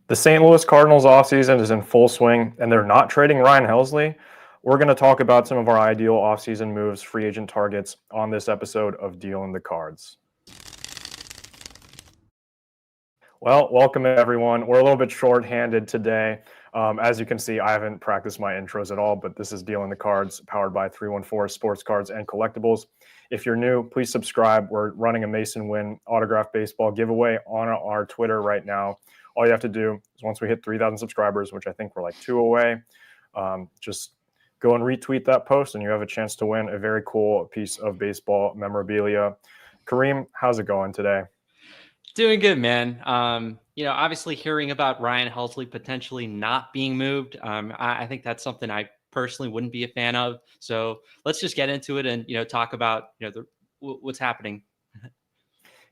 The St. Louis Cardinals offseason is in full swing, and they're not trading Ryan Helsley. We're going to talk about some of our ideal offseason moves, free agent targets on this episode of Dealing the Cards. Well, welcome everyone. We're a little bit short-handed today. As you can see, I haven't practiced my intros at all, but this is Dealing the Cards, powered by 314 Sports Cards and Collectibles. If you're new, please subscribe. We're running a Mason Wynn autographed baseball giveaway on our Twitter right now. All you have to do is once we hit 3,000 subscribers, which I think we're like 2 away, just go and retweet that post and you have a chance to win a very cool piece of baseball memorabilia. Kareem, how's it going today? Doing good, man. Obviously hearing about Ryan Helsley potentially not being moved, I think that's something I personally wouldn't be a fan of. So let's just get into it and, talk about, what's happening.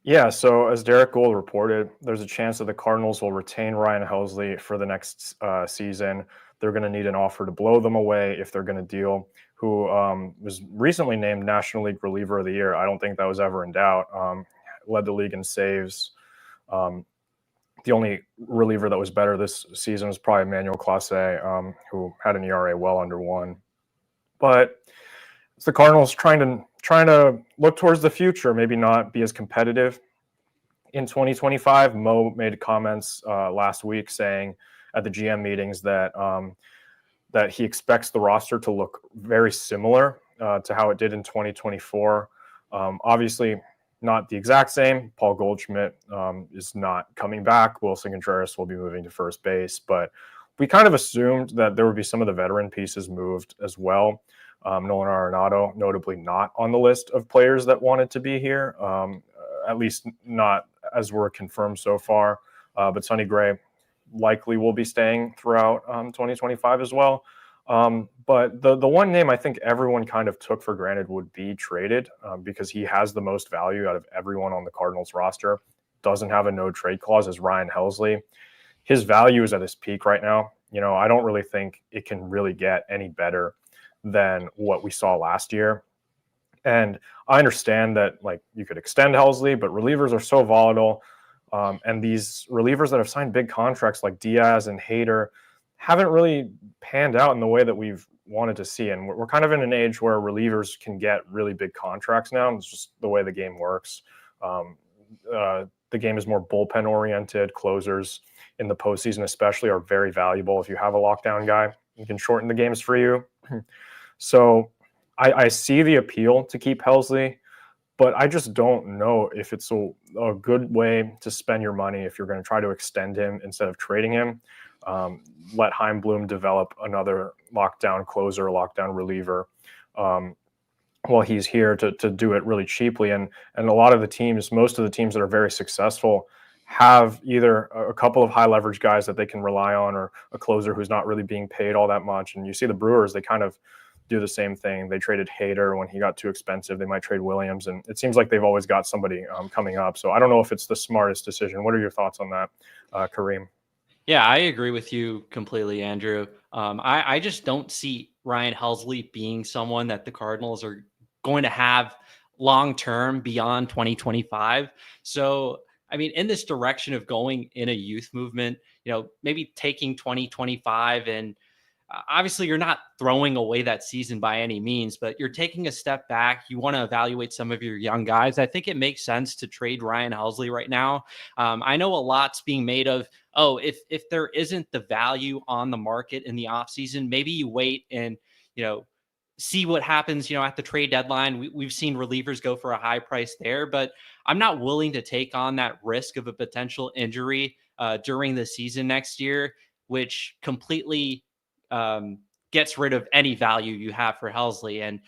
Yeah, so as Derek Gould reported, there's a chance that the Cardinals will retain Ryan Helsley for the next season. They're going to need an offer to blow them away if they're going to deal. Who was recently named National League Reliever of the Year. I don't think that was ever in doubt. Led the league in saves. The only reliever that was better this season was probably Emmanuel Clase, who had an ERA well under 1. But it's the Cardinals trying to look towards the future, maybe not be as competitive in 2025. Mo made comments last week saying at the GM meetings that that he expects the roster to look very similar to how it did in 2024. Obviously, not the exact same. Paul Goldschmidt is not coming back. Wilson Contreras will be moving to first base, but we kind of assumed that there would be some of the veteran pieces moved as well. Nolan Arenado, notably not on the list of players that wanted to be here, at least not as we're confirmed so far. But Sonny Gray likely will be staying throughout 2025 as well. But the one name I think everyone kind of took for granted would be traded because he has the most value out of everyone on the Cardinals roster. Doesn't have a no trade clause is Ryan Helsley. His value is at his peak right now. I don't really think it can really get any better than what we saw last year. And I understand that you could extend Helsley, but relievers are so volatile. And these relievers that have signed big contracts like Diaz and Hader haven't really panned out in the way that we've wanted to see. And we're kind of in an age where relievers can get really big contracts now. It's just the way the game works. The game is more bullpen oriented. Closers in the postseason especially are very valuable. If you have a lockdown guy, you can shorten the games for you. So I see the appeal to keep Helsley, but I just don't know if it's a good way to spend your money if you're going to try to extend him instead of trading him. Let Heimblum develop another lockdown closer, lockdown reliever while he's here to do it really cheaply. And a lot of the teams, most of the teams that are very successful have either a couple of high leverage guys that they can rely on or a closer who's not really being paid all that much. And you see the Brewers, they kind of do the same thing. They traded Hader when he got too expensive. They might trade Williams, and it seems like they've always got somebody coming up. So I don't know if it's the smartest decision. What are your thoughts on that, Kareem? Yeah, I agree with you completely, Andrew. I just don't see Ryan Helsley being someone that the Cardinals are going to have long term beyond 2025. So, I mean, in this direction of going in a youth movement, maybe taking 2025 and obviously you're not throwing away that season by any means, but you're taking a step back. You want to evaluate some of your young guys. I think it makes sense to trade Ryan Helsley right now. I know a lot's being made of, if there isn't the value on the market in the offseason, maybe you wait and, see what happens, at the trade deadline. We've seen relievers go for a high price there, but I'm not willing to take on that risk of a potential injury during the season next year, which completely gets rid of any value you have for Helsley. And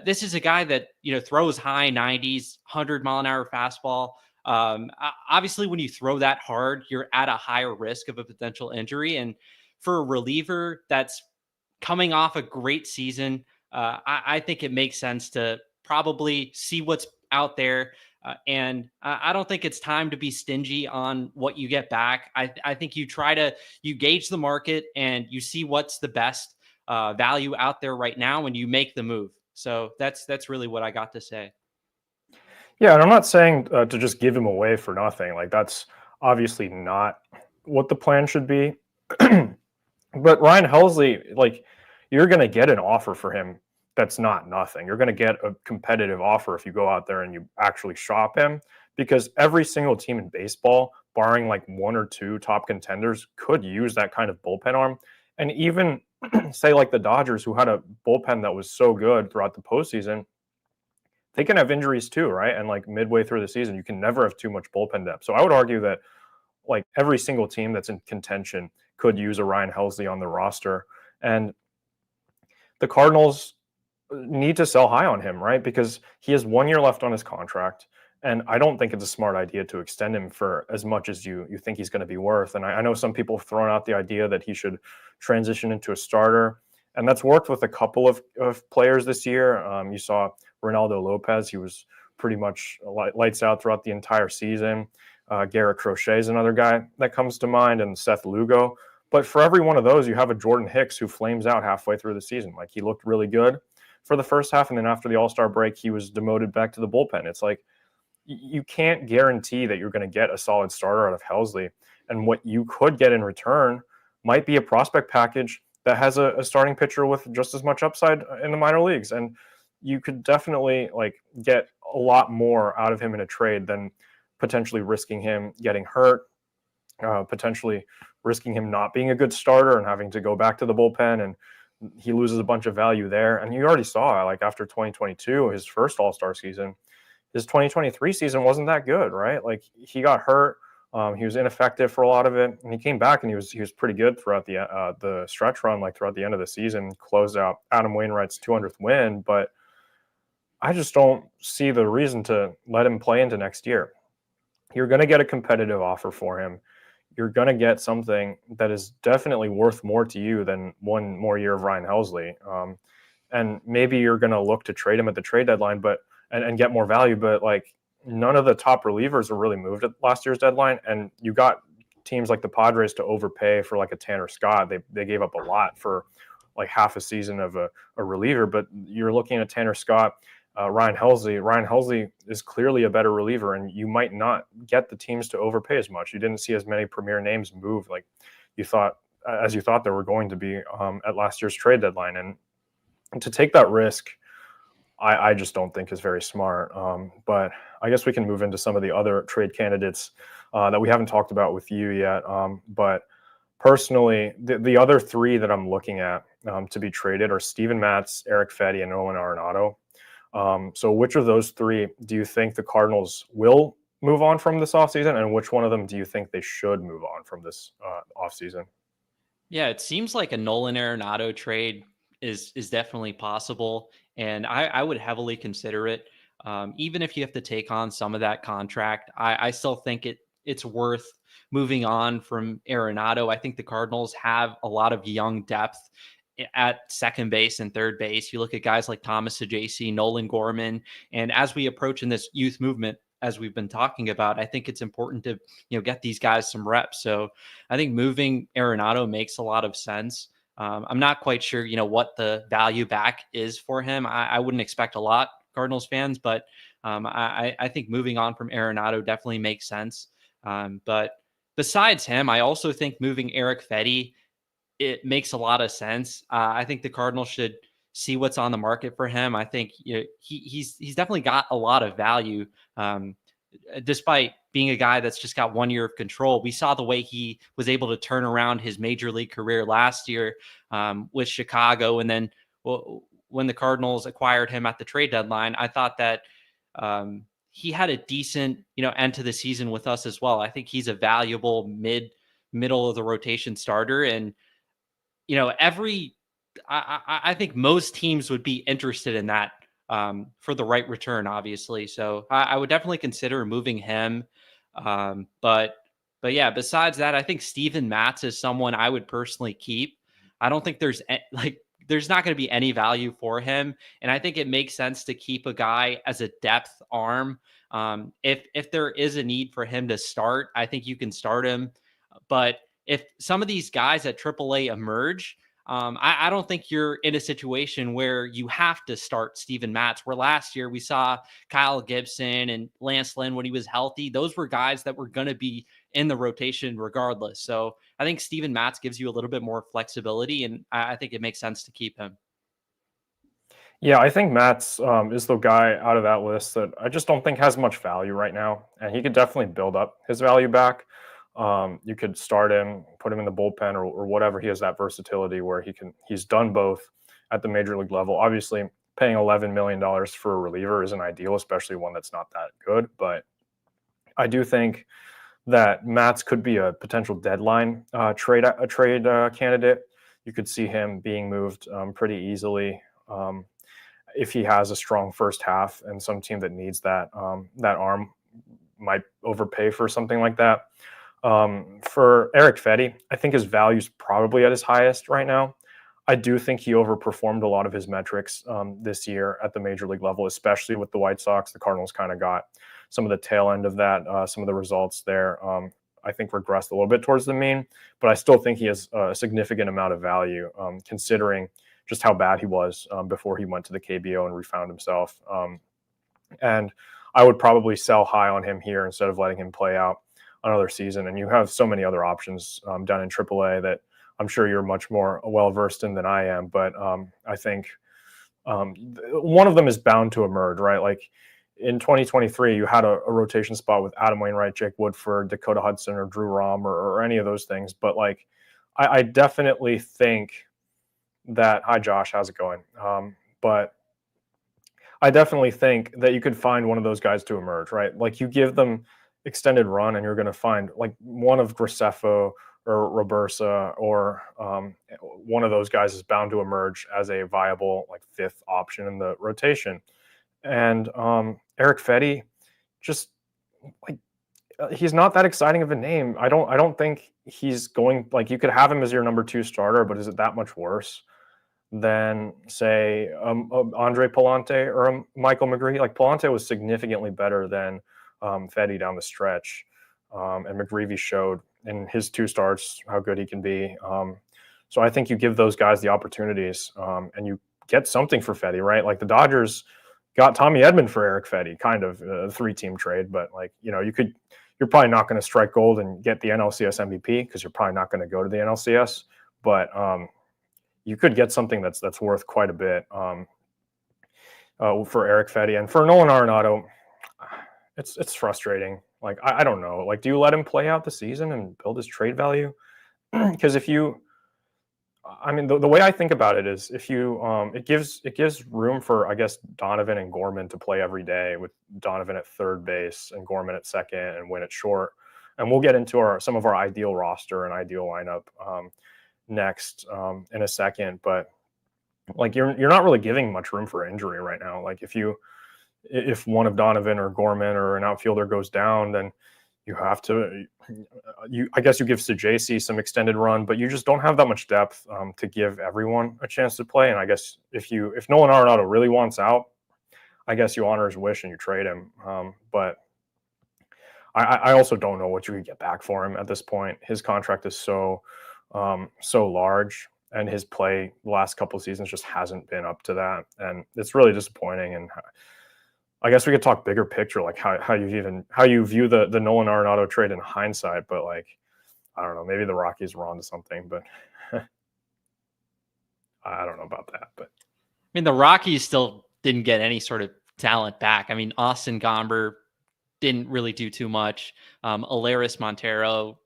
this is a guy that, throws high 90s, 100-mile-an-hour fastball. Obviously, when you throw that hard, you're at a higher risk of a potential injury. And for a reliever that's coming off a great season, I think it makes sense to probably see what's out there. And I don't think it's time to be stingy on what you get back. I think you gauge the market and you see what's the best value out there right now when you make the move. So that's really what I got to say. Yeah, and I'm not saying to just give him away for nothing. That's obviously not what the plan should be. But Ryan Helsley, like, you're going to get an offer for him that's not nothing. You're going to get a competitive offer if you go out there and you actually shop him, because every single team in baseball, barring like one or two top contenders, could use that kind of bullpen arm. And even say like the Dodgers, who had a bullpen that was so good throughout the postseason, they can have injuries too, right? And like midway through the season, you can never have too much bullpen depth. So I would argue that like every single team that's in contention could use a Ryan Helsley on the roster. And the Cardinals need to sell high on him, right? Because he has 1 year left on his contract. And I don't think it's a smart idea to extend him for as much as you think he's going to be worth. And I know some people have thrown out the idea that he should transition into a starter. And that's worked with a couple of players this year. You saw Ronaldo Lopez. He was pretty much lights out throughout the entire season. Garrett Crochet is another guy that comes to mind, and Seth Lugo. But for every one of those, you have a Jordan Hicks who flames out halfway through the season. Like, he looked really good for the first half, and then after the All-Star break, he was demoted back to the bullpen. It's like, you can't guarantee that you're going to get a solid starter out of Helsley. And what you could get in return might be a prospect package that has a starting pitcher with just as much upside in the minor leagues. And you could definitely like get a lot more out of him in a trade than potentially risking him getting hurt, potentially risking him not being a good starter and having to go back to the bullpen, and he loses a bunch of value there. And you already saw, like, after 2022, his first All-Star season, his 2023 season wasn't that good, right? Like, he got hurt. He was ineffective for a lot of it, and he came back and he was pretty good throughout the stretch run, like throughout the end of the season, closed out Adam Wainwright's 200th win. But I just don't see the reason to let him play into next year. You're going to get a competitive offer for him. You're going to get something that is definitely worth more to you than 1 more year of Ryan Helsley. And maybe you're going to look to trade him at the trade deadline, but and get more value. But like, none of the top relievers are really moved at last year's deadline. And you got teams like the Padres to overpay for like a Tanner Scott. They gave up a lot for like half a season of a reliever. But you're looking at Tanner Scott, Ryan Helsley. Ryan Helsley is clearly a better reliever, and you might not get the teams to overpay as much. You didn't see as many premier names move like you thought there were going to be at last year's trade deadline. And to take that risk, I just don't think is very smart. But I guess we can move into some of the other trade candidates that we haven't talked about with you yet. But personally, the other 3 that I'm looking at to be traded are Steven Matz, Eric Fedde, and Nolan Arenado. So which of those 3 do you think the Cardinals will move on from this offseason, and which one of them do you think they should move on from this offseason? Yeah, it seems like a Nolan Arenado trade is definitely possible, and I would heavily consider it. Even if you have to take on some of that contract, I still think it's worth moving on from Arenado. I think the Cardinals have a lot of young depth at second base and third base. You look at guys like Thomas Saggese, Nolan Gorman, and as we approach in this youth movement, as we've been talking about, I think it's important to get these guys some reps. So I think moving Arenado makes a lot of sense. I'm not quite sure, what the value back is for him. I wouldn't expect a lot, Cardinals fans, but I think moving on from Arenado definitely makes sense. But besides him, I also think moving Eric Fedde, it makes a lot of sense. I think the Cardinals should see what's on the market for him. I think he's definitely got a lot of value. Despite being a guy that's just got 1 year of control, we saw the way he was able to turn around his major league career last year with Chicago. And then when the Cardinals acquired him at the trade deadline, I thought that he had a decent, end to the season with us as well. I think he's a valuable middle of the rotation starter. And, I think most teams would be interested in that for the right return, obviously. So I would definitely consider moving him. But yeah, besides that, I think Steven Matz is someone I would personally keep. I don't think there's not going to be any value for him. And I think it makes sense to keep a guy as a depth arm. If there is a need for him to start, I think you can start him. But if some of these guys at Triple-A emerge, I don't think you're in a situation where you have to start Steven Matz, where last year we saw Kyle Gibson and Lance Lynn when he was healthy. Those were guys that were going to be in the rotation regardless. So I think Steven Matz gives you a little bit more flexibility, and I think it makes sense to keep him. Yeah, I think Matt's is the guy out of that list that I just don't think has much value right now, and he could definitely build up his value back. You could start him, put him in the bullpen, or whatever. He has that versatility where he's done both at the major league level. Obviously, paying $11 million for a reliever isn't ideal, especially one that's not that good. But I do think that Matz could be a potential deadline trade candidate. You could see him being moved pretty easily. If he has a strong first half, and some team that needs that arm might overpay for something like that. For Eric Fedde, I think his value is probably at his highest right now. I do think he overperformed a lot of his metrics this year at the major league level, especially with the White Sox. The Cardinals kind of got some of the tail end of that. Some of the results there, I think, regressed a little bit towards the mean, but I still think he has a significant amount of value considering just how bad he was before he went to the KBO and refound himself. And I would probably sell high on him here instead of letting him play out another season. And you have so many other options down in Triple-A that I'm sure you're much more well-versed in than I am. But I think one of them is bound to emerge, right? Like in 2023, you had a rotation spot with Adam Wainwright, Jake Woodford, Dakota Hudson, or Drew Rom, or any of those things. But like, I definitely think that, hi Josh, how's it going? But I definitely think that you could find one of those guys to emerge, right? Like you give them extended run and you're going to find like one of Graceffo or Robersa or one of those guys is bound to emerge as a viable like fifth option in the rotation. And Eric Fedde, just like he's not that exciting of a name. I don't think he's going, like, you could have him as your number 2 starter, but is it that much worse than say Andre Palante or Michael McGree? Like Palante was significantly better than Fedde down the stretch, and McGreevy showed in his 2 starts how good he can be. So I think you give those guys the opportunities, and you get something for Fedde, right? Like the Dodgers got Tommy Edman for Eric Fedde, kind of a 3-team trade, but like, you know, you're probably not going to strike gold and get the NLCS MVP because you're probably not going to go to the NLCS, but you could get something that's worth quite a bit for Eric Fedde. And for Nolan Arenado, it's frustrating. Like, I don't know. Like, do you let him play out the season and build his trade value? Because the way I think about it is if you, it gives room for, I guess, Donovan and Gorman to play every day, with Donovan at third base and Gorman at second and Winn at short. And we'll get into some of our ideal roster and ideal lineup next in a second. But like, you're not really giving much room for injury right now. Like if one of Donovan or Gorman or an outfielder goes down, then you have to, I guess you give Sajaci some extended run, but you just don't have that much depth to give everyone a chance to play. And I guess if Nolan Arenado really wants out, I guess you honor his wish and you trade him. But I also don't know what you could get back for him at this point. His contract is so large, and his play the last couple of seasons just hasn't been up to that. And it's really disappointing. And I guess we could talk bigger picture, like how you view the Nolan Arenado trade in hindsight. But like, I don't know, maybe the Rockies were onto something, but I don't know about that. But I mean, the Rockies still didn't get any sort of talent back. I mean, Austin Gomber didn't really do too much. Alaris Montero,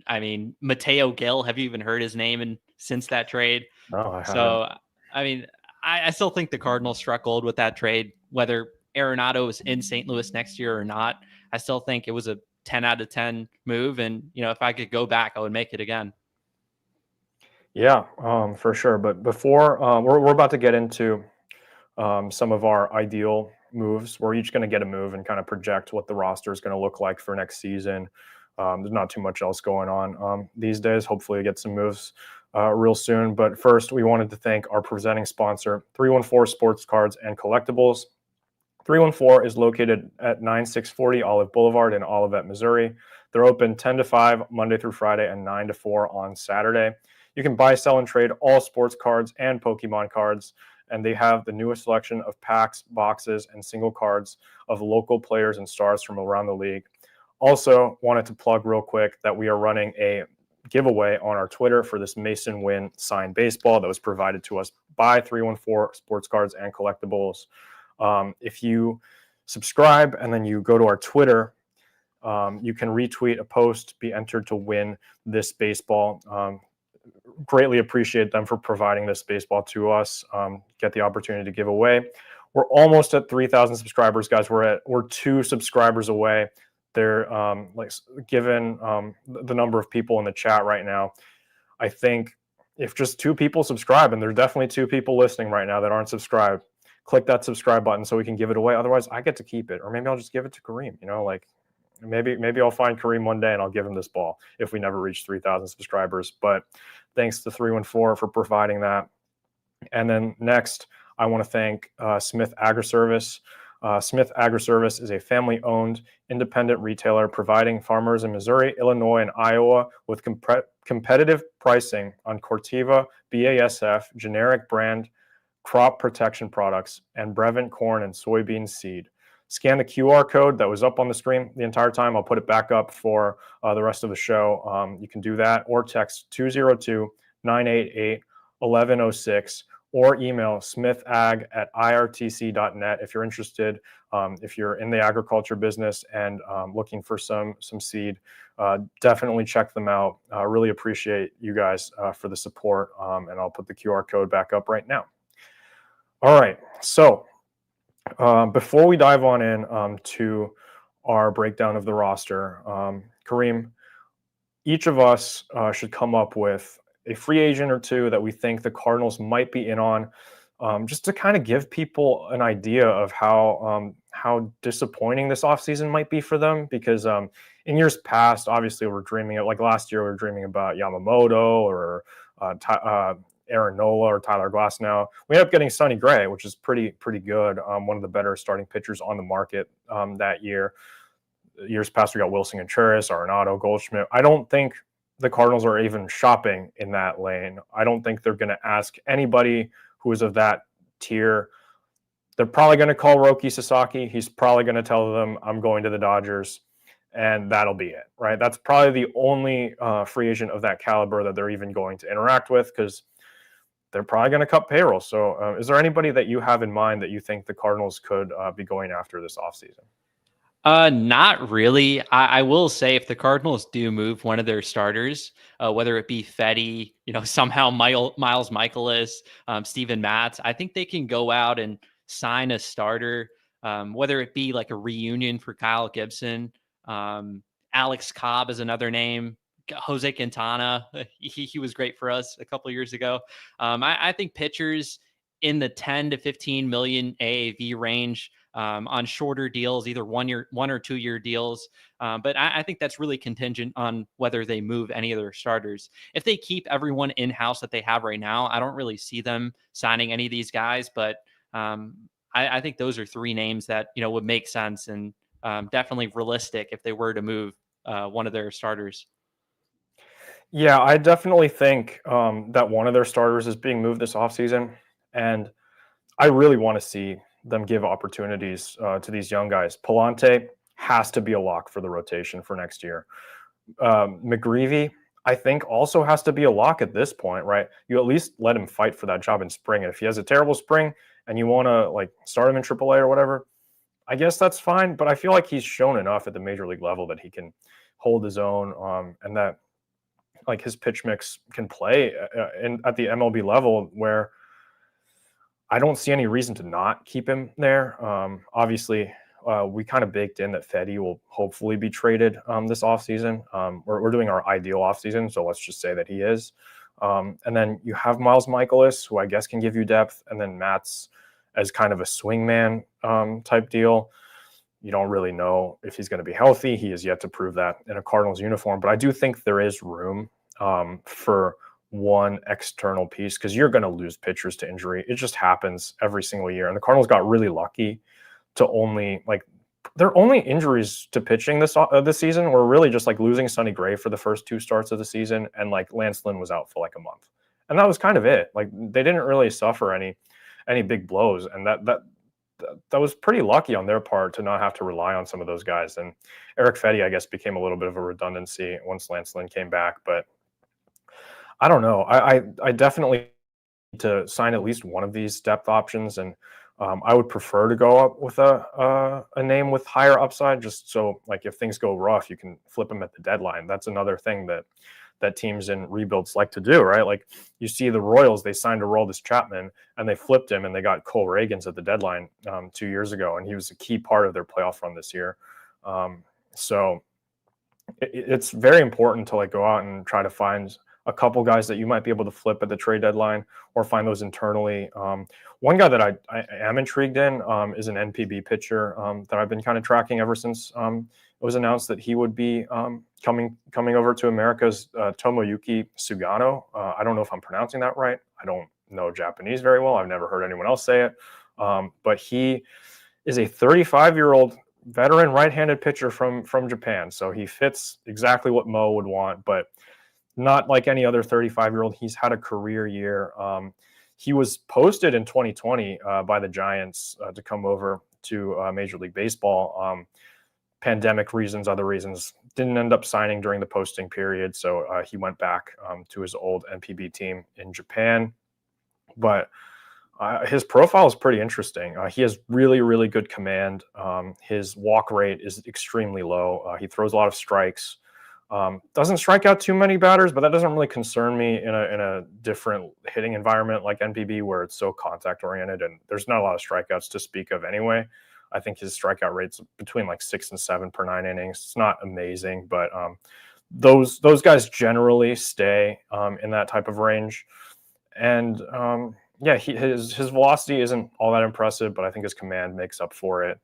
I mean, Mateo Gil, have you even heard his name since that trade? No, I haven't. So, I mean, I still think the Cardinals struck gold with that trade, whether Arenado is in St. Louis next year or not. I still think it was a 10 out of 10 move. And, you know, if I could go back, I would make it again. Yeah, for sure. But before we're about to get into some of our ideal moves, we're each going to get a move and kind of project what the roster is going to look like for next season. There's not too much else going on these days. Hopefully we get some moves real soon. But first, we wanted to thank our presenting sponsor, 314 Sports Cards and Collectibles. 314 is located at 9640 Olive Boulevard in Olivet, Missouri. They're open 10 to 5 Monday through Friday and 9 to 4 on Saturday. You can buy, sell, and trade all sports cards and Pokemon cards, and they have the newest selection of packs, boxes, and single cards of local players and stars from around the league. Also, wanted to plug real quick that we are running a giveaway on our Twitter for this Mason Wynn signed baseball that was provided to us by 314 Sports Cards and Collectibles. If you subscribe and then you go to our Twitter, you can retweet a post, be entered to win this baseball. Greatly appreciate them for providing this baseball to us. Get the opportunity to give away. We're almost at 3,000 subscribers, guys. We're 2 subscribers away. They're given the number of people in the chat right now, I think if just 2 people subscribe, and there are definitely 2 people listening right now that aren't subscribed, click that subscribe button so we can give it away. Otherwise, I get to keep it, or maybe I'll just give it to Kareem. Maybe I'll find Kareem one day and I'll give him this ball if we never reach 3,000 subscribers. But thanks to 314 for providing that. And then next, I want to thank Smith Agri-Service. Smith Agri-Service is a family-owned independent retailer providing farmers in Missouri, Illinois, and Iowa with competitive pricing on Corteva, BASF, generic brand crop protection products, and Brevant corn and soybean seed. Scan the QR code that was up on the screen the entire time. I'll put it back up for the rest of the show. You can do that, or text 202-988-1106, or email smithag@irtc.net if you're interested. If you're in the agriculture business and looking for some seed, definitely check them out. Really appreciate you guys for the support, and I'll put the QR code back up right now. All right, so before we dive on in to our breakdown of the roster, Kareem, each of us should come up with a free agent or 2 that we think the Cardinals might be in on, just to kind of give people an idea of how disappointing this offseason might be for them. Because in years past, obviously, we're dreaming of, like last year, we were dreaming about Yamamoto or Aaron Nola or Tyler Glasnow. We ended up getting Sonny Gray, which is pretty good. One of the better starting pitchers on the market that year. Years past, we got Wilson Contreras, Arenado, Goldschmidt. I don't think the Cardinals are even shopping in that lane. I don't think they're going to ask anybody who is of that tier. They're probably going to call Roki Sasaki. He's probably going to tell them, I'm going to the Dodgers, and that'll be it, right? That's probably the only free agent of that caliber that they're even going to interact with, because they're probably going to cut payroll. So is there anybody that you have in mind that you think the Cardinals could be going after this offseason? Not really. I will say, if the Cardinals do move one of their starters, whether it be Fetty, somehow Miles Michaelis, Steven Matz, I think they can go out and sign a starter, whether it be like a reunion for Kyle Gibson. Alex Cobb is another name. Jose Quintana, he was great for us a couple of years ago. I think pitchers in the 10 to 15 million AAV range, on shorter deals, either 1 or 2 year deals. But I think that's really contingent on whether they move any of their starters. If they keep everyone in-house that they have right now, I don't really see them signing any of these guys. But I think those are 3 names that would make sense, and definitely realistic if they were to move one of their starters. Yeah, I definitely think that one of their starters is being moved this offseason. And I really want to see them give opportunities to these young guys. Palante has to be a lock for the rotation for next year. McGreevy, I think, also has to be a lock at this point, right? You at least let him fight for that job in spring. And if he has a terrible spring and you want to start him in Triple-A or whatever, I guess that's fine. But I feel like he's shown enough at the major league level that he can hold his own, and that his pitch mix can play at the MLB level, where I don't see any reason to not keep him there. Obviously, we kind of baked in that Fetty will hopefully be traded this offseason. We're doing our ideal offseason, so let's just say that he is. And then you have Miles Michaelis, who I guess can give you depth, and then Matt's as kind of a swingman type deal. You don't really know if he's going to be healthy. He has yet to prove that in a Cardinals uniform, but I do think there is room for one external piece, because you're going to lose pitchers to injury. It just happens every single year. And the Cardinals got really lucky to only their only injuries to pitching this season were really just losing Sonny Gray for the first 2 starts of the season, and Lance Lynn was out for a month, and that was kind of it. They didn't really suffer any big blows, and that that was pretty lucky on their part to not have to rely on some of those guys. And Eric Fetty, I guess, became a little bit of a redundancy once Lance Lynn came back. But I don't know. I definitely need to sign at least one of these depth options, and I would prefer to go up with a name with higher upside, just so like if things go rough, you can flip them at the deadline. That's another thing that teams in rebuilds like to do, right? Like you see the Royals, they signed Aroldis Chapman and they flipped him and they got Cole Reagans at the deadline 2 years ago, and he was a key part of their playoff run this year. So it's very important to like go out and try to find a couple guys that you might be able to flip at the trade deadline or find those internally. One guy that I am intrigued in is an NPB pitcher that I've been kind of tracking ever since it was announced that he would be coming over to America's Tomoyuki Sugano. I don't know if I'm pronouncing that right. I don't know Japanese very well. I've never heard anyone else say it. But he is a 35-year-old veteran right-handed pitcher from Japan. So he fits exactly what Mo would want, but not like any other 35-year-old. He's had a career year. He was posted in 2020 by the Giants to come over to Major League Baseball. Pandemic reasons, other reasons, didn't end up signing during the posting period. So he went back to his old NPB team in Japan. But his profile is pretty interesting. He has really, really good command. His walk rate is extremely low. He throws a lot of strikes. Doesn't strike out too many batters, but that doesn't really concern me in a different hitting environment like NPB, where it's so contact oriented and there's not a lot of strikeouts to speak of anyway. I think his strikeout rate's between like 6 and 7 per 9 innings. It's not amazing, but those guys generally stay in that type of range. And yeah, his velocity isn't all that impressive, but I think his command makes up for it.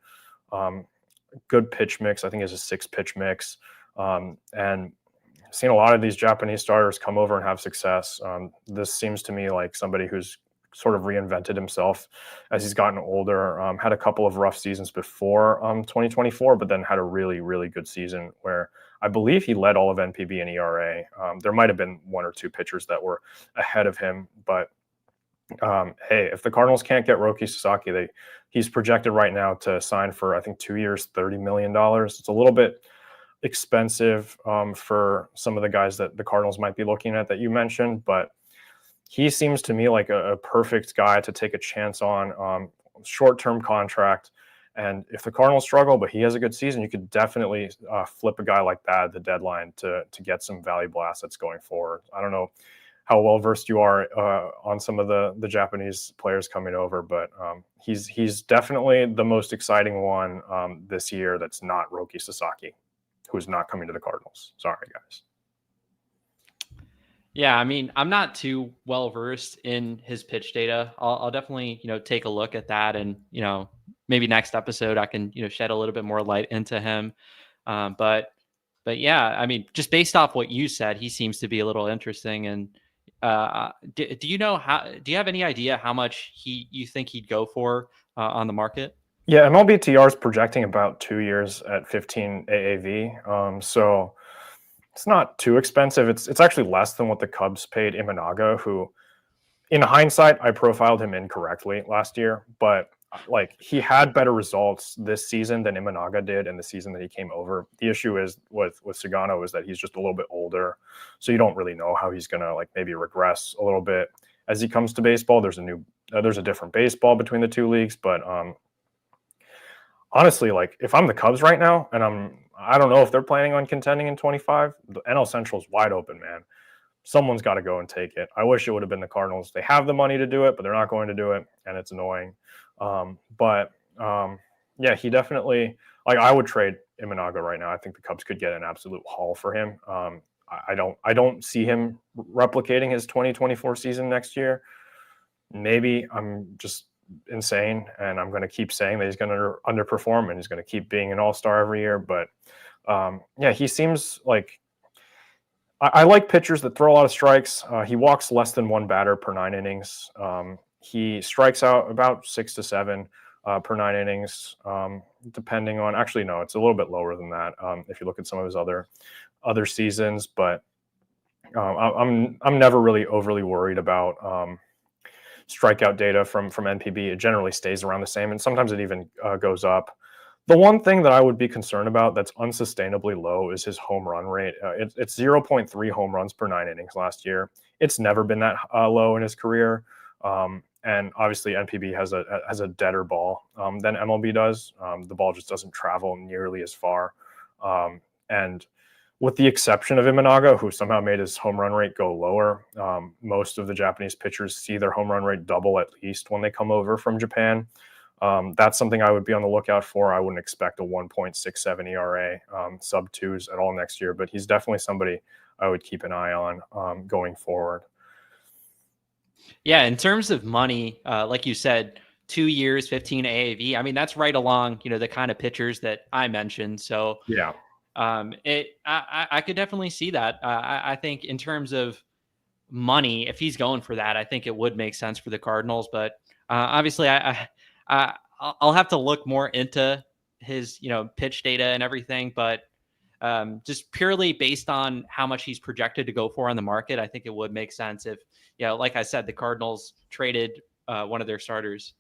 Good pitch mix. I think it's a 6-pitch mix. And I've seen a lot of these Japanese starters come over and have success. This seems to me like somebody who's sort of reinvented himself as he's gotten older. Had a couple of rough seasons before 2024, but then had a really, really good season where I believe he led all of NPB in ERA. There might have been 1 or 2 pitchers that were ahead of him, but hey, if the Cardinals can't get Roki Sasaki, he's projected right now to sign for, I think, 2 years, $30 million. It's a little bit expensive for some of the guys that the Cardinals might be looking at that you mentioned, but he seems to me like a perfect guy to take a chance on, short-term contract. And if the Cardinals struggle, but he has a good season, you could definitely flip a guy like that at the deadline to get some valuable assets going forward. I don't know how well versed you are on some of the Japanese players coming over, but he's definitely the most exciting one this year that's not Roki Sasaki, who's not coming to the Cardinals. Sorry, guys. Yeah, I mean, I'm not too well versed in his pitch data. I'll definitely, take a look at that, and maybe next episode I can, shed a little bit more light into him. But yeah, I mean, just based off what you said, he seems to be a little interesting. And do you have any idea how much you think he'd go for on the market? Yeah, MLBTR is projecting about 2 years at 15 AAV. So it's not too expensive. It's actually less than what the Cubs paid Imanaga, who, in hindsight, I profiled him incorrectly last year, but like he had better results this season than Imanaga did in the season that he came over. The issue is with Sugano is that he's just a little bit older, so you don't really know how he's gonna like maybe regress a little bit as he comes to baseball. There's a different baseball between the two leagues, but honestly, like if I'm the Cubs right now and I don't know if they're planning on contending in 25, the NL Central is wide open, man. Someone's got to go and take it. I wish it would have been the Cardinals. They have the money to do it, but they're not going to do it, and it's annoying. Yeah, he definitely, like, I would trade Imanaga right now. I think the Cubs could get an absolute haul for him. I don't see him replicating his 2024 season next year. Maybe I'm just insane and I'm going to keep saying that he's going to underperform and he's going to keep being an all-star every year. But yeah, he seems like I like pitchers that throw a lot of strikes. He walks less than 1 batter per 9 innings. He strikes out about 6 to 7 per 9 innings, depending on. Actually, no, it's a little bit lower than that if you look at some of his other seasons. but I'm never really overly worried about strikeout data from NPB, it generally stays around the same, and sometimes it even goes up. The one thing that I would be concerned about that's unsustainably low is his home run rate. It's 0.3 home runs per 9 innings last year. It's never been that low in his career. And obviously NPB has a deader ball than MLB does. The ball just doesn't travel nearly as far. And with the exception of Imanaga, who somehow made his home run rate go lower, most of the Japanese pitchers see their home run rate double at least when they come over from Japan. That's something I would be on the lookout for. I wouldn't expect a 1.67 ERA, sub twos at all next year, but he's definitely somebody I would keep an eye on going forward. Yeah, in terms of money, like you said, 2 years, 15 AAV. I mean, that's right along, the kind of pitchers that I mentioned. So yeah, I could definitely see that. I think in terms of money, if he's going for that, I think it would make sense for the Cardinals. But obviously, I'll have to look more into his, pitch data and everything. But just purely based on how much he's projected to go for on the market, I think it would make sense if, like I said, the Cardinals traded one of their starters.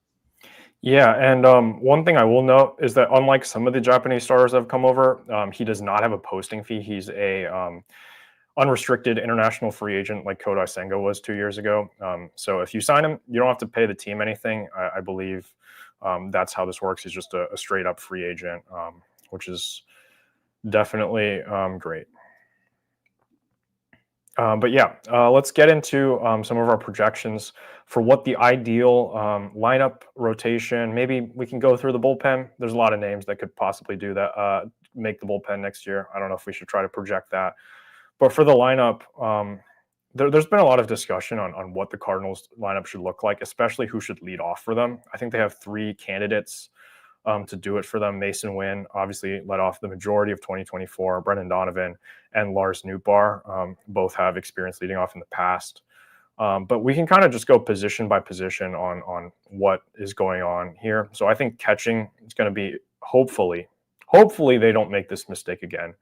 Yeah, and one thing I will note is that unlike some of the Japanese stars that have come over, he does not have a posting fee. He's a unrestricted international free agent like Kodai Senga was 2 years ago. So if you sign him, you don't have to pay the team anything. I believe that's how this works. He's just a straight up free agent, which is definitely great. But yeah, let's get into some of our projections for what the ideal lineup rotation. Maybe we can go through the bullpen. There's a lot of names that could possibly do that, make the bullpen next year. I don't know if we should try to project that. But for the lineup, there's been a lot of discussion on what the Cardinals lineup should look like, especially who should lead off for them. I think they have 3 candidates to do it for them. Mason Wynn obviously led off the majority of 2024. Brendan Donovan and Lars Nootbaar both have experience leading off in the past. But we can kind of just go position by position on what is going on here. So I think catching is going to be hopefully they don't make this mistake again.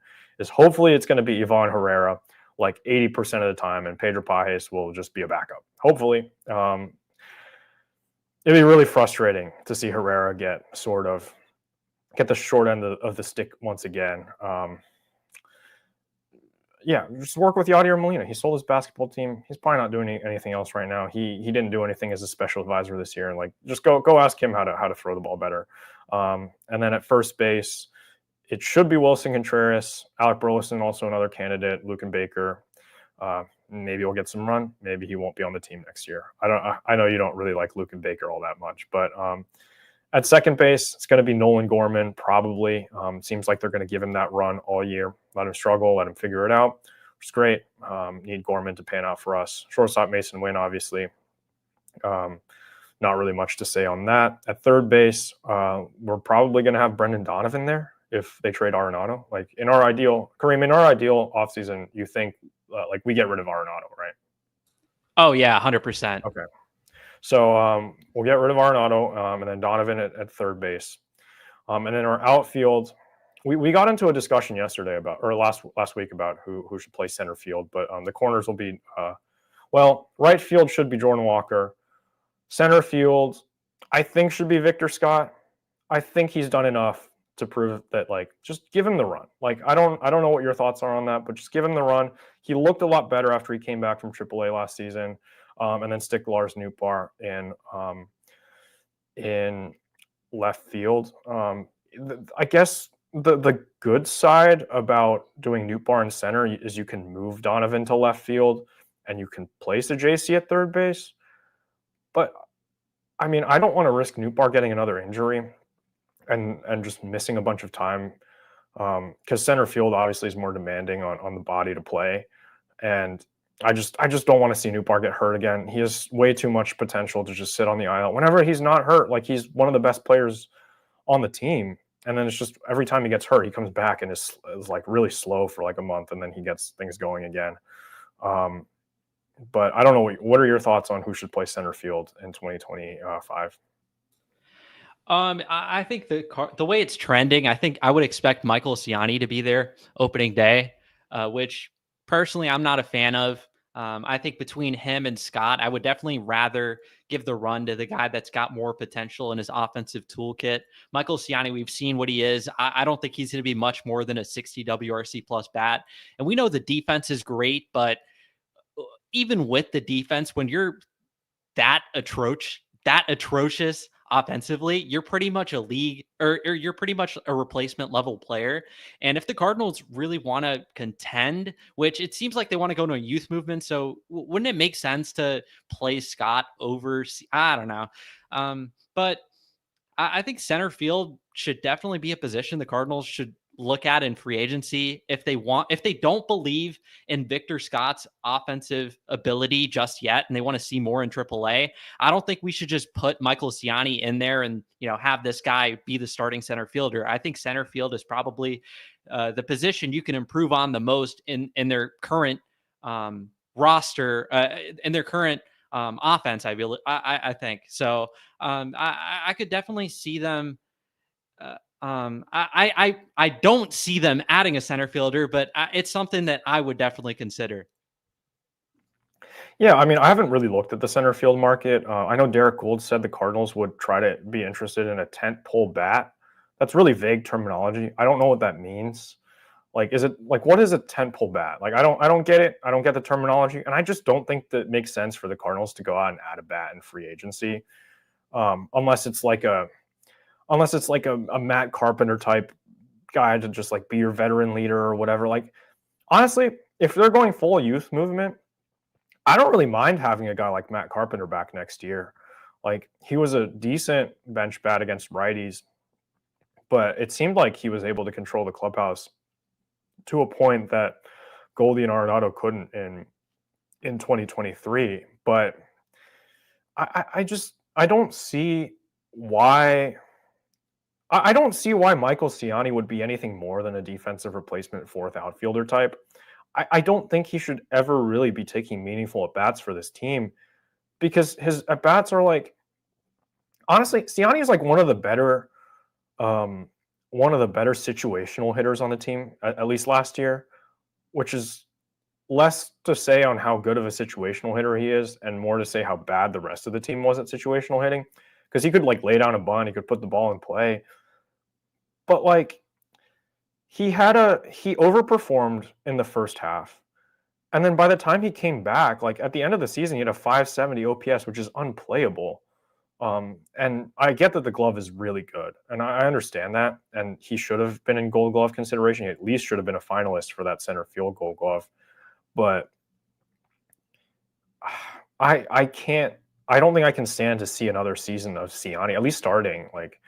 Hopefully it's going to be Ivan Herrera like 80% of the time, and Pedro Pages will just be a backup. Hopefully. It'd be really frustrating to see Herrera get the short end of the stick once again. Yeah, just work with Yadier Molina. He sold his basketball team. He's probably not doing anything else right now. He didn't do anything as a special advisor this year, and like just go ask him how to throw the ball better. And then at first base, it should be Wilson Contreras, Alec Burleson, also another candidate, Luken Baker. Maybe he'll get some run. Maybe he won't be on the team next year. I know you don't really like Luken Baker all that much, but at second base, it's going to be Nolan Gorman, probably. Seems like they're going to give him that run all year. Let him struggle, let him figure it out, which is great. Need Gorman to pan out for us. Shortstop Mason Wynn, obviously. Not really much to say on that. At third base, we're probably going to have Brendan Donovan there if they trade Arenado. Like Kareem, in our ideal offseason, you think like we get rid of Arenado, right? Oh yeah, 100%. Okay. So we'll get rid of Arenado and then Donovan at third base. And then our outfield, we got into a discussion yesterday last week about who should play center field, but the corners will be, right field should be Jordan Walker. Center field, I think should be Victor Scott. I think he's done enough to prove that, like, just give him the run. Like, I don't know what your thoughts are on that, but just give him the run. He looked a lot better after he came back from Triple-A last season. And then stick Lars Nootbaar in left field. I guess the good side about doing Nootbaar in center is you can move Donovan to left field and you can place a JC at third base. But I mean, I don't want to risk Nootbaar getting another injury and just missing a bunch of time because center field obviously is more demanding on the body to play. And I just don't want to see Nootbaar get hurt again. He has way too much potential to just sit on the aisle. Whenever he's not hurt, like he's one of the best players on the team. And then it's just every time he gets hurt, he comes back and is like really slow for like a month, and then he gets things going again. But I don't know. What are your thoughts on who should play center field in 2025? I think the way it's trending, I think I would expect Michael Ciani to be there opening day, which personally I'm not a fan of. I think between him and Scott, I would definitely rather give the run to the guy that's got more potential in his offensive toolkit. Michael Ciani, we've seen what he is. I don't think he's going to be much more than a 60 WRC plus bat. And we know the defense is great, but even with the defense, when you're that atrocious offensively, you're pretty much a league or you're pretty much a replacement level player. And if the Cardinals really want to contend, which it seems like they want to go to a youth movement, so wouldn't it make sense to play Scott over? I don't know, but I think center field should definitely be a position the Cardinals should look at in free agency if they don't believe in Victor Scott's offensive ability just yet and they want to see more in Triple-A. I don't think we should just put Michael Ciani in there and have this guy be the starting center fielder. I think center field is probably the position you can improve on the most in their current roster, in their current offense. I think so. I could definitely see them. I don't see them adding a center fielder, but it's something that I would definitely consider. Yeah, I mean, I haven't really looked at the center field market. I know Derek Gould said the Cardinals would try to be interested in a tent pole bat. That's really vague terminology. I don't know what that means. Like, is it like what is a tent pole bat? Like, I don't get it. I don't get the terminology, and I just don't think that it makes sense for the Cardinals to go out and add a bat in free agency, unless it's like a Matt Carpenter type guy to just like be your veteran leader or whatever. Like, honestly, if they're going full youth movement, I don't really mind having a guy like Matt Carpenter back next year. Like, he was a decent bench bat against righties, but it seemed like he was able to control the clubhouse to a point that Goldie and Arenado couldn't in 2023. But I don't see why. I don't see why Michael Ciani would be anything more than a defensive replacement fourth outfielder type. I don't think he should ever really be taking meaningful at bats for this team because his at bats are like, honestly, Ciani is like one of the better situational hitters on the team, at least last year, which is less to say on how good of a situational hitter he is and more to say how bad the rest of the team was at situational hitting, because he could like lay down a bunt, he could put the ball in play, but like he overperformed in the first half. And then by the time he came back, like at the end of the season, he had a 570 OPS, which is unplayable. And I get that the glove is really good, and I understand that. And he should have been in Gold Glove consideration. He at least should have been a finalist for that center field Gold Glove. But I can't. I don't think I can stand to see another season of Ciani, at least starting like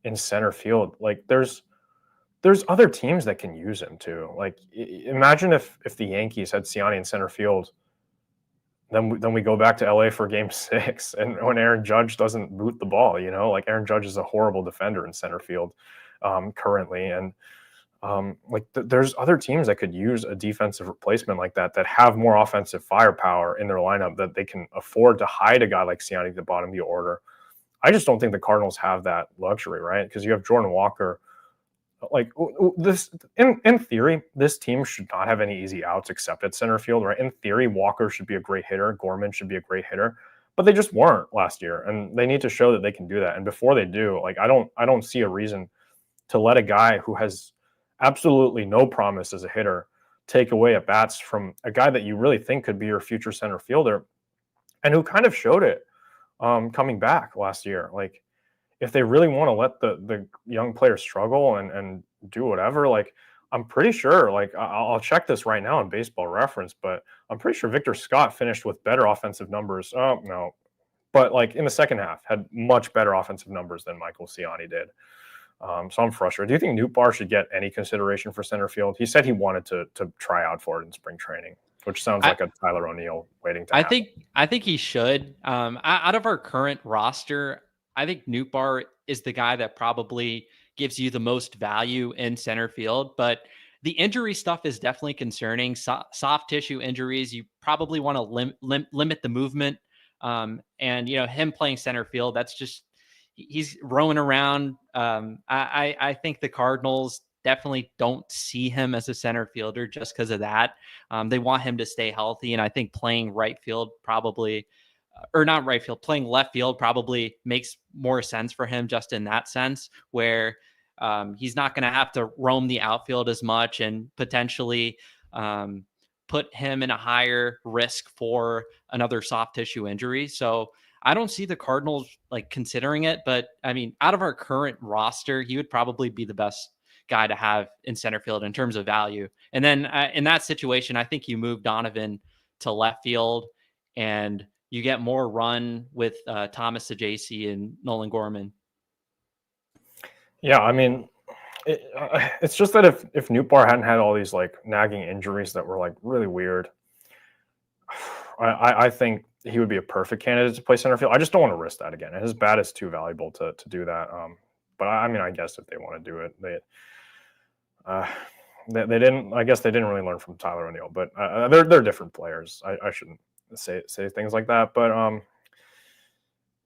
in center field. Like there's other teams that can use him too. Like imagine if the Yankees had Ciani in center field. Then we go back to LA for Game 6, and when Aaron Judge doesn't boot the ball, like Aaron Judge is a horrible defender in center field currently, and there's other teams that could use a defensive replacement like that have more offensive firepower in their lineup that they can afford to hide a guy like Ciani at the bottom of the order. I just don't think the Cardinals have that luxury, right? Because you have Jordan Walker. Like this, in theory, this team should not have any easy outs except at center field, right? In theory, Walker should be a great hitter. Gorman should be a great hitter, but they just weren't last year, and they need to show that they can do that. And before they do, like I don't see a reason to let a guy who has absolutely no promise as a hitter take away at bats from a guy that you really think could be your future center fielder, and who kind of showed it coming back last year. Like, if they really want to let the young players struggle and do whatever, like I'm pretty sure, like I'll check this right now in Baseball Reference, but I'm pretty sure Victor Scott finished with better offensive numbers. Oh no, but like in the second half had much better offensive numbers than Michael Ciani did. So I'm frustrated. Do you think Nootbaar should get any consideration for center field? He said he wanted to try out for it in spring training, which sounds like a Tyler O'Neill waiting to happen. I think he should. Out of our current roster, I think Nootbaar is the guy that probably gives you the most value in center field, but the injury stuff is definitely concerning. Soft tissue injuries, you probably want to limit the movement. And him playing center field, that's just he's rolling around. I think the Cardinals, definitely don't see him as a center fielder just because of that. They want him to stay healthy, and I think playing right field probably, or not right field, playing left field probably makes more sense for him just in that sense, where he's not going to have to roam the outfield as much and potentially um, put him in a higher risk for another soft tissue injury. So I don't see the Cardinals like considering it, but I mean, out of our current roster, he would probably be the best guy to have in center field in terms of value. And then in that situation, I think you move Donovan to left field and you get more run with Thomas Sajaci and Nolan Gorman. Yeah, I mean, it's just that if Newbar hadn't had all these like nagging injuries that were like really weird, I think he would be a perfect candidate to play center field. I just don't want to risk that again. And his bat is too valuable to do that. But I mean, I guess if they want to do it, they didn't. I guess they didn't really learn from Tyler O'Neill. But they're different players. I shouldn't say things like that. But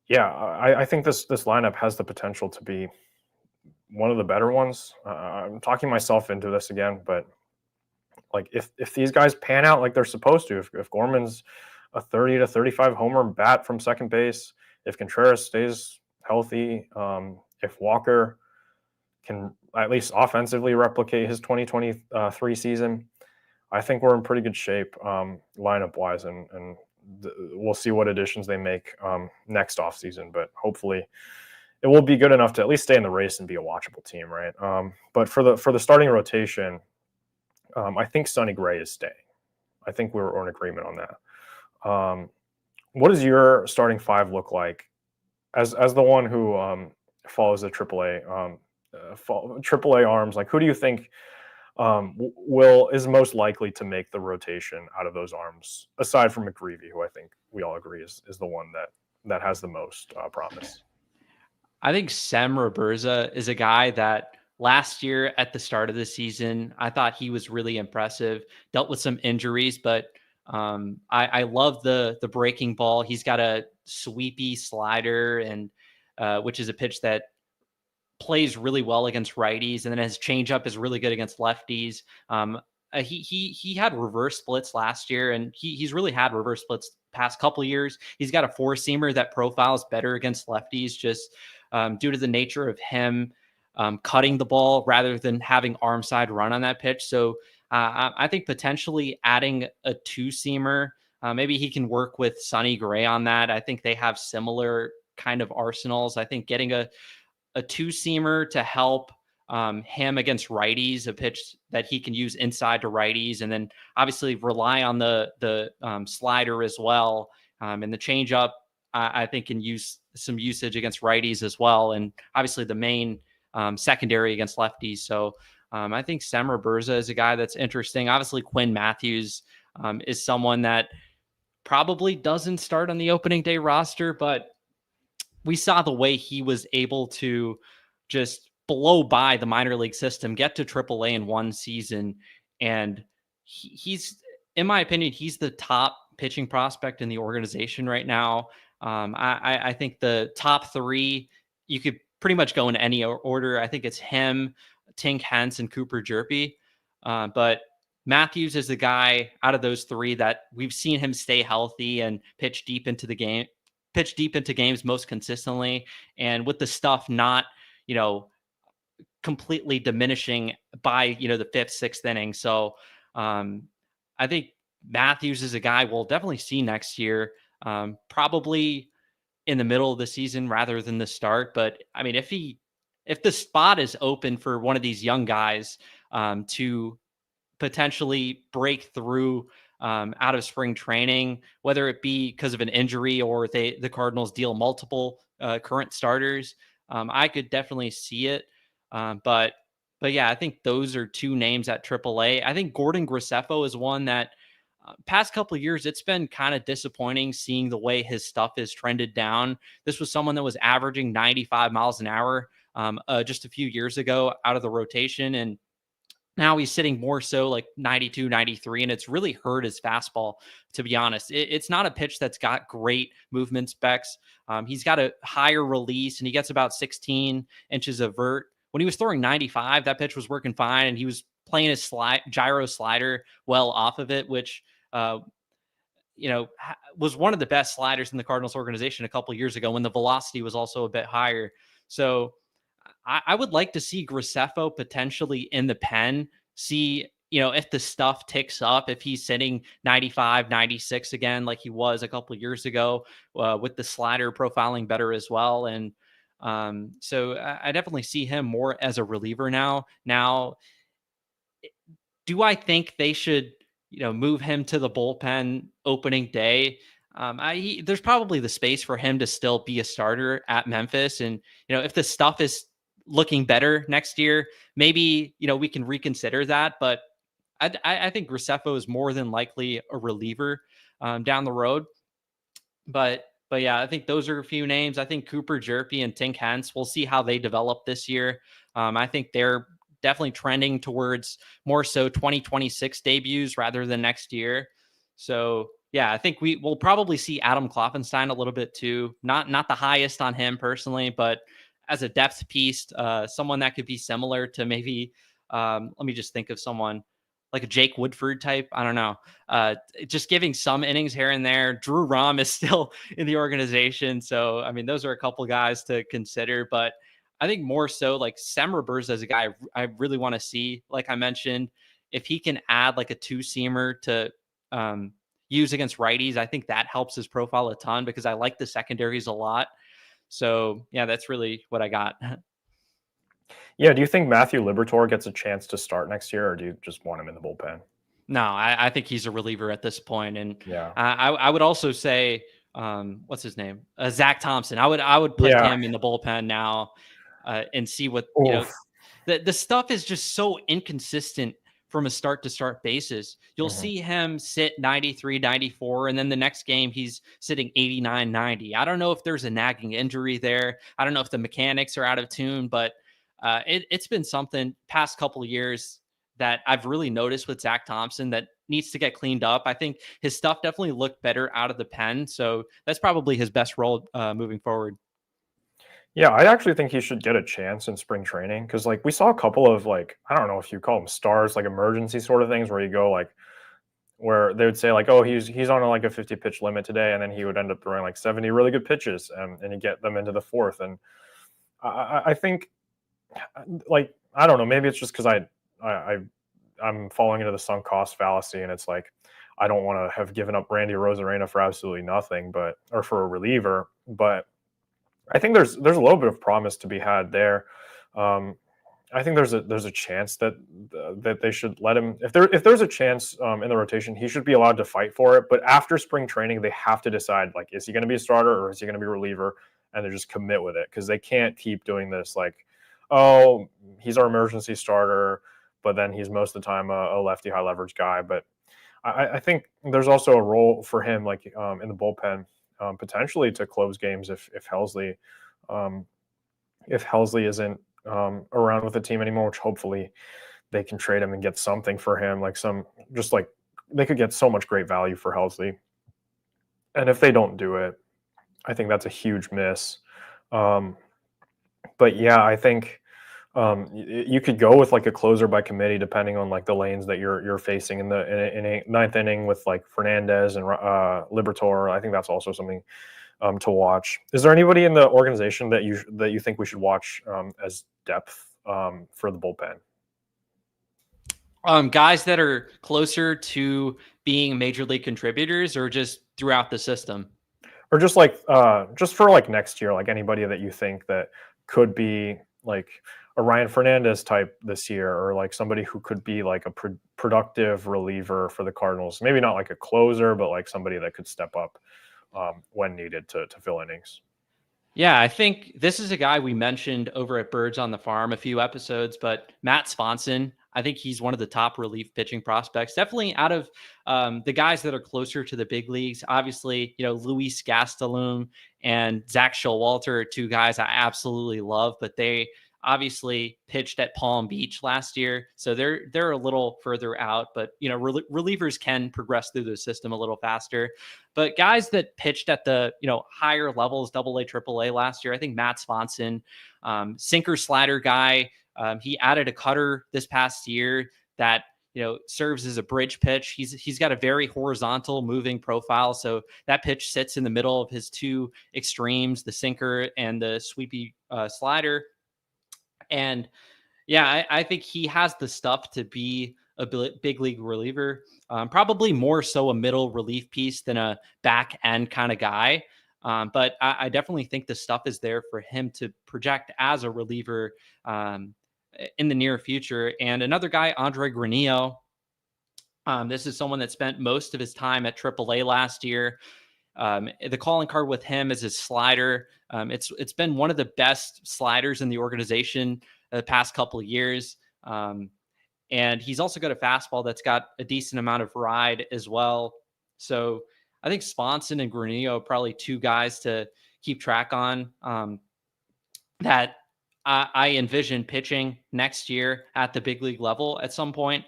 yeah, I think this lineup has the potential to be one of the better ones. I'm talking myself into this again, but like if these guys pan out like they're supposed to, if Gorman's a 30 to 35 homer bat from second base, if Contreras stays healthy, if Walker can at least offensively replicate his 2023 season, I think we're in pretty good shape lineup wise, and we'll see what additions they make next offseason, but hopefully it will be good enough to at least stay in the race and be a watchable team, right? But for the starting rotation, I think Sonny Gray is staying. I think we're in agreement on that. What does your starting five look like as the one who follows the AAA arms? Like, who do you think is most likely to make the rotation out of those arms, aside from McGreevy, who I think we all agree is the one that has the most promise? I think Sem Roberza is a guy that last year at the start of the season, I thought he was really impressive. Dealt with some injuries, but I love the breaking ball. He's got a sweepy slider, and which is a pitch that plays really well against righties, and then his changeup is really good against lefties. He had reverse splits last year, and he's really had reverse splits past couple of years. He's got a four seamer that profiles better against lefties, just due to the nature of him cutting the ball rather than having arm side run on that pitch. So I think potentially adding a two seamer, maybe he can work with Sonny Gray on that. I think they have similar kind of arsenals. I think getting a two seamer to help him against righties, a pitch that he can use inside to righties, and then obviously rely on the slider as well, and the changeup. I think can use some usage against righties as well, and obviously the main secondary against lefties. So I think Sem Roberza is a guy that's interesting. Obviously Quinn Matthews is someone that probably doesn't start on the opening day roster, but we saw the way he was able to just blow by the minor league system, get to Triple-A in one season. And he's, in my opinion, he's the top pitching prospect in the organization right now. I think the top three, you could pretty much go in any order. I think it's him, Tink Hence, and Cooper Jerpy. But Matthews is the guy out of those three that we've seen him stay healthy and pitch deep into games most consistently, and with the stuff not, completely diminishing by, the fifth, sixth inning. So I think Matthews is a guy we'll definitely see next year, probably in the middle of the season rather than the start. But I mean, if the spot is open for one of these young guys to potentially break through out of spring training, whether it be because of an injury or the Cardinals deal multiple current starters, I could definitely see it. But yeah, I think those are two names at AAA. I think Gordon Graceffo is one that past couple of years, it's been kind of disappointing seeing the way his stuff is trended down. This was someone that was averaging 95 miles an hour just a few years ago out of the rotation, and now he's sitting more so like 92, 93, and it's really hurt his fastball, to be honest. It's not a pitch that's got great movement specs. He's got a higher release, and he gets about 16 inches of vert when he was throwing 95, that pitch was working fine, and he was playing his gyro slider well off of it, which was one of the best sliders in the Cardinals organization a couple of years ago when the velocity was also a bit higher. So I would like to see Graceffo potentially in the pen, see, if the stuff ticks up, if he's sitting 95, 96 again, like he was a couple of years ago, with the slider profiling better as well. And so I definitely see him more as a reliever now. Now, do I think they should, move him to the bullpen opening day? There's probably the space for him to still be a starter at Memphis. And, if the stuff is looking better next year, maybe, we can reconsider that. But I think Graceffo is more than likely a reliever down the road. But yeah, I think those are a few names. I think Cooper Jerpy and Tink Hence, we'll see how they develop this year. I think they're definitely trending towards more so 2026 debuts rather than next year. So yeah, I think we'll probably see Adam Kloffenstein a little bit too. Not the highest on him personally, but as a depth piece, someone that could be similar to maybe, let me just think of someone like a Jake Woodford type. I don't know. Just giving some innings here and there. Drew Rom is still in the organization. So, I mean, those are a couple guys to consider, but I think more so like Semmerber's as a guy I really want to see. Like I mentioned, if he can add like a two-seamer to use against righties, I think that helps his profile a ton because I like the secondaries a lot. So, yeah, that's really what I got. Yeah, do you think Matthew Liberatore gets a chance to start next year, or do you just want him in the bullpen? No, I think he's a reliever at this point. And Yeah. I would also say, what's his name? Zach Thompson. I would put him in the bullpen now and see what, Oof. the stuff is just so inconsistent from a start to start basis. You'll Mhm. see him sit 93, 94, and then the next game he's sitting 89, 90. I don't know if there's a nagging injury there. I don't know if the mechanics are out of tune, but it's been something past couple of years that I've really noticed with Zach Thompson that needs to get cleaned up. I think his stuff definitely looked better out of the pen. So that's probably his best role moving forward. Yeah, I actually think he should get a chance in spring training because, like, we saw a couple of, like, I don't know if you call them stars, like emergency sort of things where you go, like, where they would say, like, oh, he's on like a 50 pitch limit today, and then he would end up throwing like 70 really good pitches, and you get them into the fourth. And I think, like, I don't know, maybe it's just because I'm falling into the sunk cost fallacy, and it's like I don't want to have given up Randy Rosarena for absolutely nothing, or for a reliever, but I think there's a little bit of promise to be had there. Um, I think there's a chance that they should let him, if there's a chance in the rotation, he should be allowed to fight for it. But after spring training, they have to decide, like, is he going to be a starter or is he going to be a reliever, and they just commit with it because they can't keep doing this. Like, oh, he's our emergency starter, but then he's most of the time a lefty high leverage guy. But I think there's also a role for him, like, in the bullpen, potentially to close games um, if Helsley isn't around with the team anymore, which hopefully they can trade him and get something for him, like they could get so much great value for Helsley. And if they don't do it, I think that's a huge miss. Um, but yeah, I think you could go with like a closer by committee, depending on like the lanes that you're facing in a ninth inning with like Fernandez and Liberatore. I think that's also something to watch. Is there anybody in the organization that you think we should watch as depth for the bullpen? Guys that are closer to being major league contributors or just throughout the system? Or just like just for like next year, like anybody that you think that could be like a Ryan Fernandez type this year, or like somebody who could be like a productive reliever for the Cardinals. Maybe not like a closer, but like somebody that could step up when needed to fill innings. Yeah, I think this is a guy we mentioned over at Birds on the Farm a few episodes, but Matt Swanson, I think he's one of the top relief pitching prospects. Definitely out of the guys that are closer to the big leagues. Obviously, Luis Gastelum and Zach Showalter are two guys I absolutely love, but they obviously pitched at Palm Beach last year, so they're a little further out. But relievers can progress through the system a little faster. But guys that pitched at the higher levels, AA, AAA last year, I think Matt Swanson, sinker slider guy. He added a cutter this past year that serves as a bridge pitch. He's got a very horizontal moving profile, so that pitch sits in the middle of his two extremes, the sinker and the sweepy slider. And yeah, I think he has the stuff to be a big league reliever, probably more so a middle relief piece than a back end kind of guy. But I definitely think the stuff is there for him to project as a reliever in the near future. And another guy, Andre Granillo. This is someone that spent most of his time at Triple-A last year. The calling card with him is his slider. It's been one of the best sliders in the organization the past couple of years. And he's also got a fastball that's got a decent amount of ride as well. So I think Swanson and Granillo are probably two guys to keep track on that I envision pitching next year at the big league level at some point.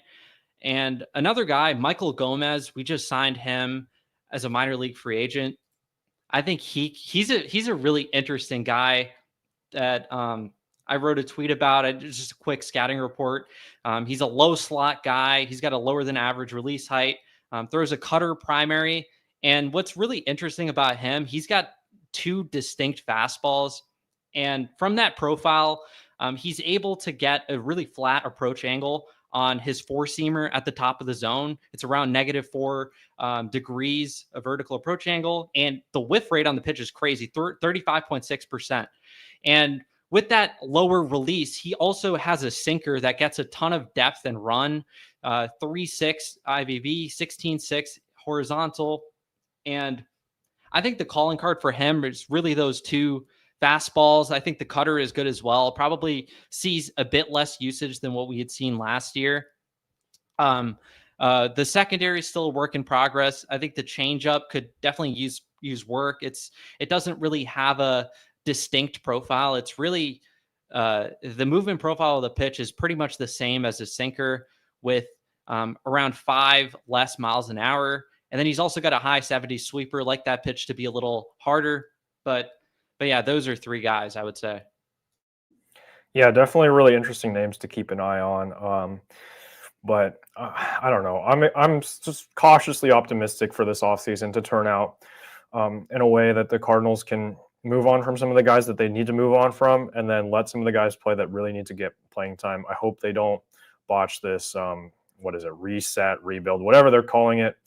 And another guy, Michael Gomez, we just signed him as a minor league free agent. I think he's a really interesting guy that I wrote a tweet about it. It's just a quick scouting report. He's a low slot guy. He's got a lower than average release height, throws a cutter primary. And what's really interesting about him, he's got two distinct fastballs. And from that profile, he's able to get a really flat approach angle on his four-seamer at the top of the zone. It's around -4 degrees of vertical approach angle. And the whiff rate on the pitch is crazy, 35.6%. And with that lower release, he also has a sinker that gets a ton of depth and run, 3.6 IVV, 16.6 horizontal. And I think the calling card for him is really those two fastballs. I think the cutter is good as well. Probably sees a bit less usage than what we had seen last year. The secondary is still a work in progress. I think the changeup could definitely use work. It doesn't really have a distinct profile. It's really the movement profile of the pitch is pretty much the same as a sinker with around 5 less miles an hour. And then he's also got a high 70s sweeper, like that pitch to be a little harder. But yeah, those are three guys, I would say. Yeah, definitely really interesting names to keep an eye on. But I don't know. I'm just cautiously optimistic for this offseason to turn out in a way that the Cardinals can move on from some of the guys that they need to move on from, and then let some of the guys play that really need to get playing time. I hope they don't botch this, reset, rebuild, whatever they're calling it.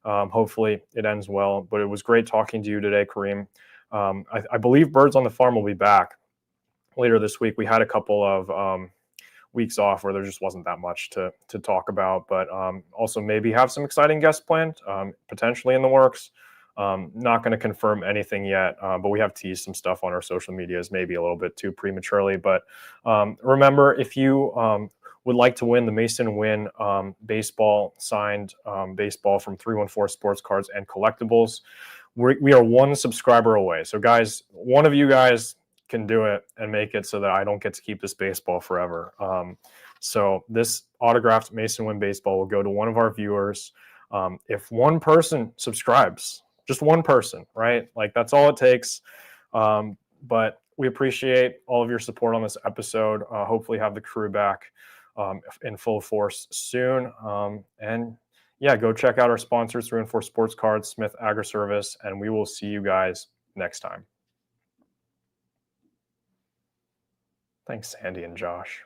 Hopefully it ends well. But it was great talking to you today, Kareem. I believe Birds on the Farm will be back later this week. We had a couple of weeks off where there just wasn't that much to talk about, but also maybe have some exciting guests planned, potentially in the works. Not going to confirm anything yet, but we have teased some stuff on our social medias, maybe a little bit too prematurely. But remember, if you would like to win the Mason Wynn baseball, signed baseball from 314 Sports Cards and Collectibles, we are one subscriber away. So guys, one of you guys can do it and make it so that I don't get to keep this baseball forever. So this autographed Mason Wynn baseball will go to one of our viewers. If one person subscribes, just one person, right? Like that's all it takes. But we appreciate all of your support on this episode. Hopefully have the crew back in full force soon. And yeah, go check out our sponsors, 314 Sports Cards, Smith Agri-Service, and we will see you guys next time. Thanks, Sandy and Josh.